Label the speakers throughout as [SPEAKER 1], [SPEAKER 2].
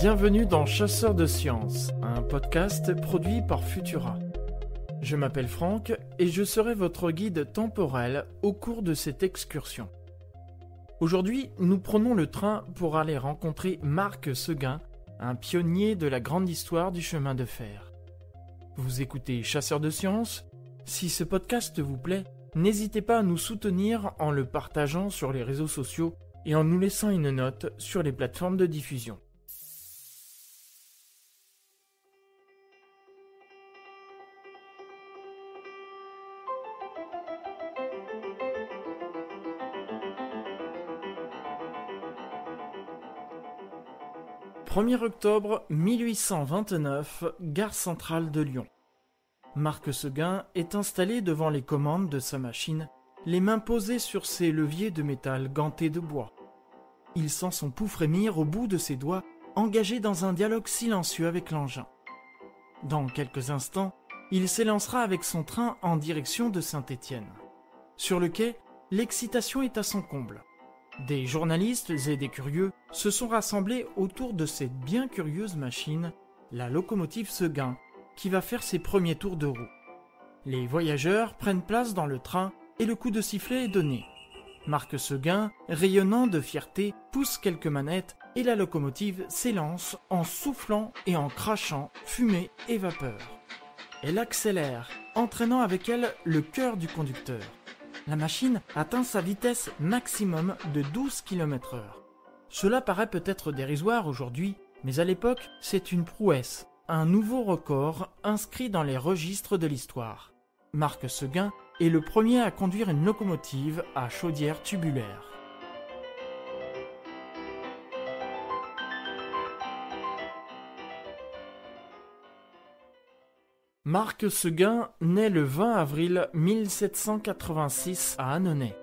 [SPEAKER 1] Bienvenue dans Chasseurs de Sciences, un podcast produit par Futura. Je m'appelle Franck et je serai votre guide temporel au cours de cette excursion. Aujourd'hui, nous prenons le train pour aller rencontrer Marc Seguin, un pionnier de la grande histoire du chemin de fer. Vous écoutez Chasseurs de Sciences ? Si ce podcast vous plaît, n'hésitez pas à nous soutenir en le partageant sur les réseaux sociaux et en nous laissant une note sur les plateformes de diffusion. « 1er octobre 1829, gare centrale de Lyon. Marc Seguin est installé devant les commandes de sa machine, les mains posées sur ses leviers de métal gantés de bois. Il sent son pouls frémir au bout de ses doigts, engagé dans un dialogue silencieux avec l'engin. Dans quelques instants, il s'élancera avec son train en direction de Saint-Étienne. Sur le quai, l'excitation est à son comble. Des journalistes et des curieux se sont rassemblés autour de cette bien curieuse machine, la locomotive Seguin, qui va faire ses premiers tours de roue. Les voyageurs prennent place dans le train et le coup de sifflet est donné. Marc Seguin, rayonnant de fierté, pousse quelques manettes et la locomotive s'élance en soufflant et en crachant fumée et vapeur. Elle accélère, entraînant avec elle le cœur du conducteur. La machine atteint sa vitesse maximum de 12 km/h. Cela paraît peut-être dérisoire aujourd'hui, mais à l'époque, c'est une prouesse, un nouveau record inscrit dans les registres de l'histoire. Marc Seguin est le premier à conduire une locomotive à chaudière tubulaire. Marc Seguin naît le 20 avril 1786 à Annonay.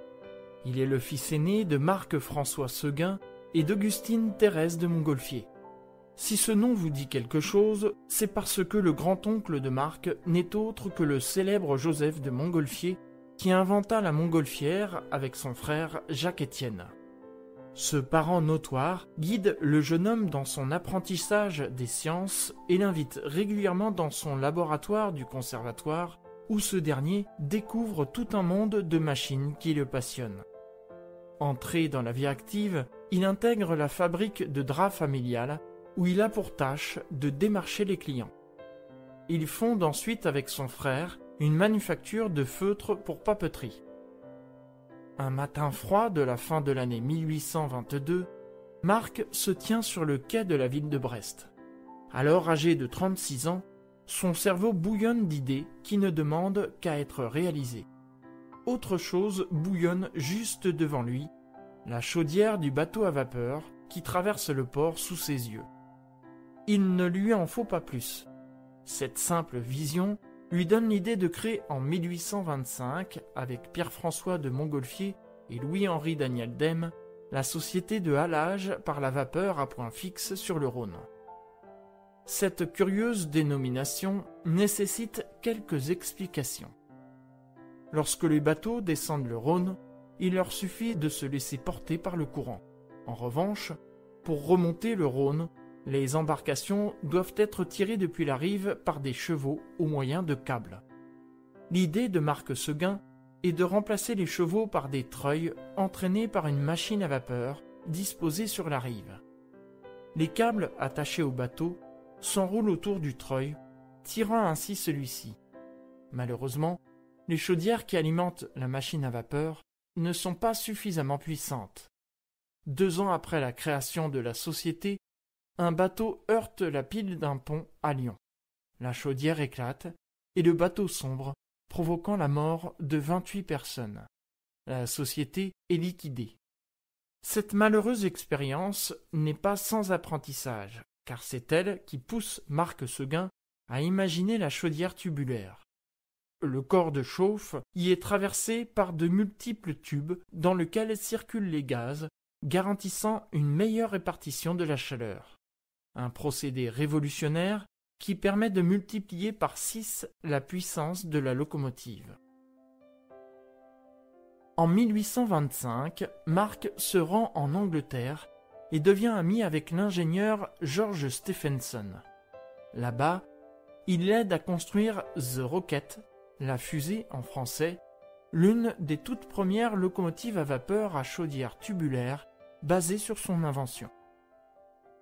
[SPEAKER 1] Il est le fils aîné de Marc-François Seguin et d'Augustine Thérèse de Montgolfier. Si ce nom vous dit quelque chose, c'est parce que le grand-oncle de Marc n'est autre que le célèbre Joseph de Montgolfier qui inventa la montgolfière avec son frère Jacques-Étienne. Ce parent notoire guide le jeune homme dans son apprentissage des sciences et l'invite régulièrement dans son laboratoire du conservatoire où ce dernier découvre tout un monde de machines qui le passionnent. Entré dans la vie active, il intègre la fabrique de draps familiale où il a pour tâche de démarcher les clients. Il fonde ensuite avec son frère une manufacture de feutres pour papeterie. Un matin froid de la fin de l'année 1822, Marc se tient sur le quai de la ville de Brest. Alors âgé de 36 ans, son cerveau bouillonne d'idées qui ne demandent qu'à être réalisées. Autre chose bouillonne juste devant lui, la chaudière du bateau à vapeur qui traverse le port sous ses yeux. Il ne lui en faut pas plus. Cette simple vision lui donne l'idée de créer en 1825, avec Pierre-François de Montgolfier et Louis-Henri Daniel Dème, la société de halage par la vapeur à point fixe sur le Rhône. Cette curieuse dénomination nécessite quelques explications. Lorsque les bateaux descendent le Rhône, il leur suffit de se laisser porter par le courant. En revanche, pour remonter le Rhône, les embarcations doivent être tirées depuis la rive par des chevaux au moyen de câbles. L'idée de Marc Seguin est de remplacer les chevaux par des treuils entraînés par une machine à vapeur disposée sur la rive. Les câbles attachés au bateau s'enroulent autour du treuil, tirant ainsi celui-ci. Malheureusement, les chaudières qui alimentent la machine à vapeur ne sont pas suffisamment puissantes. 2 ans après la création de la société, un bateau heurte la pile d'un pont à Lyon. La chaudière éclate et le bateau sombre, provoquant la mort de 28 personnes. La société est liquidée. Cette malheureuse expérience n'est pas sans apprentissage, car c'est elle qui pousse Marc Seguin à imaginer la chaudière tubulaire. Le corps de chauffe y est traversé par de multiples tubes dans lesquels circulent les gaz, garantissant une meilleure répartition de la chaleur. Un procédé révolutionnaire qui permet de multiplier par 6 la puissance de la locomotive. En 1825, Marc se rend en Angleterre et devient ami avec l'ingénieur George Stephenson. Là-bas, il l'aide à construire The Rocket, la fusée en français, l'une des toutes premières locomotives à vapeur à chaudière tubulaire basée sur son invention.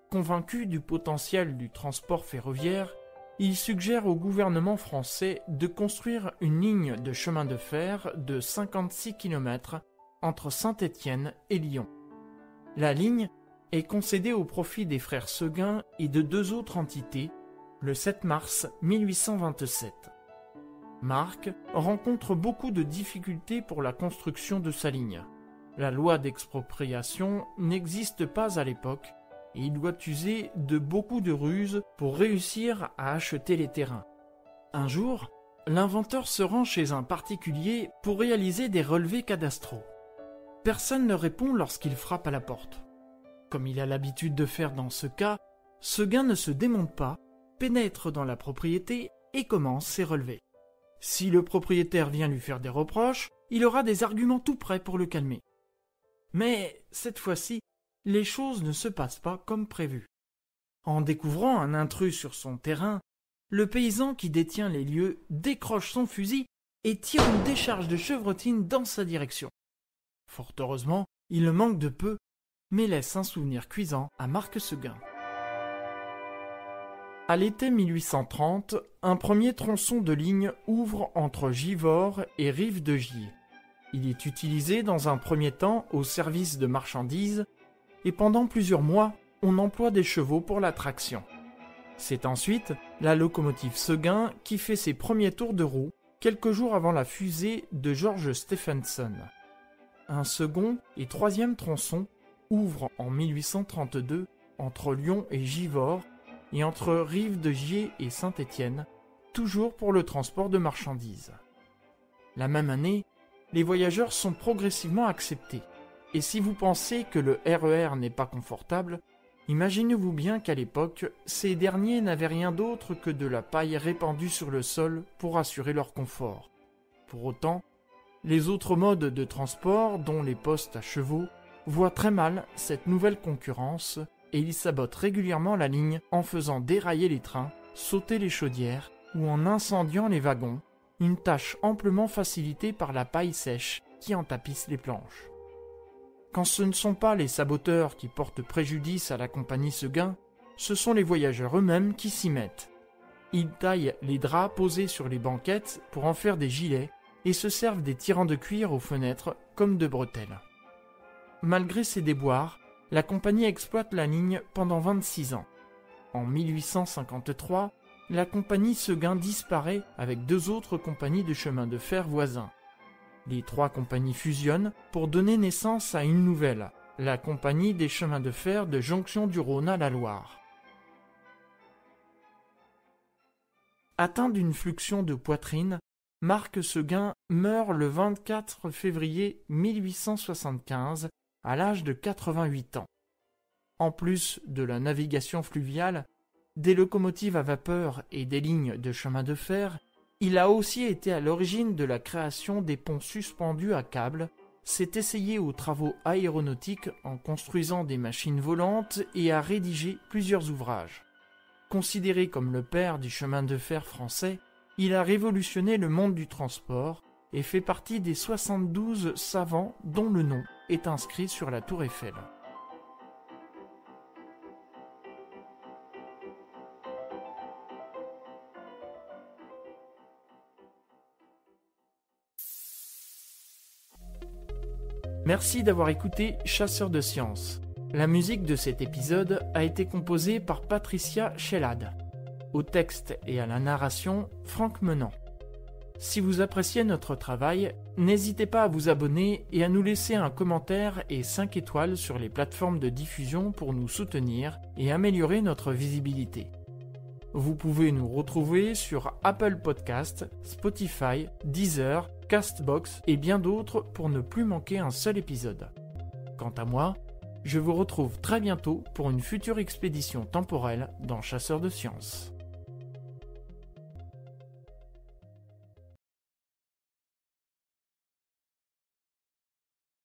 [SPEAKER 1] Convaincu du potentiel du transport ferroviaire, il suggère au gouvernement français de construire une ligne de chemin de fer de 56 km entre Saint-Étienne et Lyon. La ligne est concédée au profit des frères Seguin et de deux autres entités le 7 mars 1827. Marc rencontre beaucoup de difficultés pour la construction de sa ligne. La loi d'expropriation n'existe pas à l'époque et il doit user de beaucoup de ruses pour réussir à acheter les terrains. Un jour, l'inventeur se rend chez un particulier pour réaliser des relevés cadastraux. Personne ne répond lorsqu'il frappe à la porte. Comme il a l'habitude de faire dans ce cas, Seguin ne se démonte pas, pénètre dans la propriété et commence ses relevés. Si le propriétaire vient lui faire des reproches, il aura des arguments tout prêts pour le calmer. Mais cette fois-ci, les choses ne se passent pas comme prévu. En découvrant un intrus sur son terrain, le paysan qui détient les lieux décroche son fusil et tire une décharge de chevrotine dans sa direction. Fort heureusement, il le manque de peu, mais laisse un souvenir cuisant à Marc Seguin. À l'été 1830, un premier tronçon de ligne ouvre entre Givors et Rive-de-Gier. Il est utilisé dans un premier temps au service de marchandises et pendant plusieurs mois, on emploie des chevaux pour la traction. C'est ensuite la locomotive Seguin qui fait ses premiers tours de roue quelques jours avant la fusée de George Stephenson. Un second et troisième tronçon ouvre en 1832 entre Lyon et Givors et entre Rive-de-Gier et Saint-Étienne, toujours pour le transport de marchandises. La même année, les voyageurs sont progressivement acceptés. Et si vous pensez que le RER n'est pas confortable, imaginez-vous bien qu'à l'époque, ces derniers n'avaient rien d'autre que de la paille répandue sur le sol pour assurer leur confort. Pour autant, les autres modes de transport, dont les postes à chevaux, voient très mal cette nouvelle concurrence et ils sabotent régulièrement la ligne en faisant dérailler les trains, sauter les chaudières ou en incendiant les wagons, une tâche amplement facilitée par la paille sèche qui en tapisse les planches. Quand ce ne sont pas les saboteurs qui portent préjudice à la compagnie Seguin, ce sont les voyageurs eux-mêmes qui s'y mettent. Ils taillent les draps posés sur les banquettes pour en faire des gilets et se servent des tirants de cuir aux fenêtres comme de bretelles. Malgré ces déboires, la compagnie exploite la ligne pendant 26 ans. En 1853, la compagnie Seguin disparaît avec deux autres compagnies de chemin de fer voisins. Les trois compagnies fusionnent pour donner naissance à une nouvelle, la compagnie des chemins de fer de Jonction du Rhône à la Loire. Atteint d'une fluxion de poitrine, Marc Seguin meurt le 24 février 1875 à l'âge de 88 ans. En plus de la navigation fluviale, des locomotives à vapeur et des lignes de chemin de fer, il a aussi été à l'origine de la création des ponts suspendus à câbles, s'est essayé aux travaux aéronautiques en construisant des machines volantes et a rédigé plusieurs ouvrages. Considéré comme le père du chemin de fer français, il a révolutionné le monde du transport et fait partie des 72 savants dont le nom est inscrit sur la tour Eiffel. Merci d'avoir écouté Chasseurs de sciences. La musique de cet épisode a été composée par Patricia Shellad. Au texte et à la narration, Franck Menant. Si vous appréciez notre travail, n'hésitez pas à vous abonner et à nous laisser un commentaire et 5 étoiles sur les plateformes de diffusion pour nous soutenir et améliorer notre visibilité. Vous pouvez nous retrouver sur Apple Podcasts, Spotify, Deezer, Castbox et bien d'autres pour ne plus manquer un seul épisode. Quant à moi, je vous retrouve très bientôt pour une future expédition temporelle dans Chasseurs de sciences.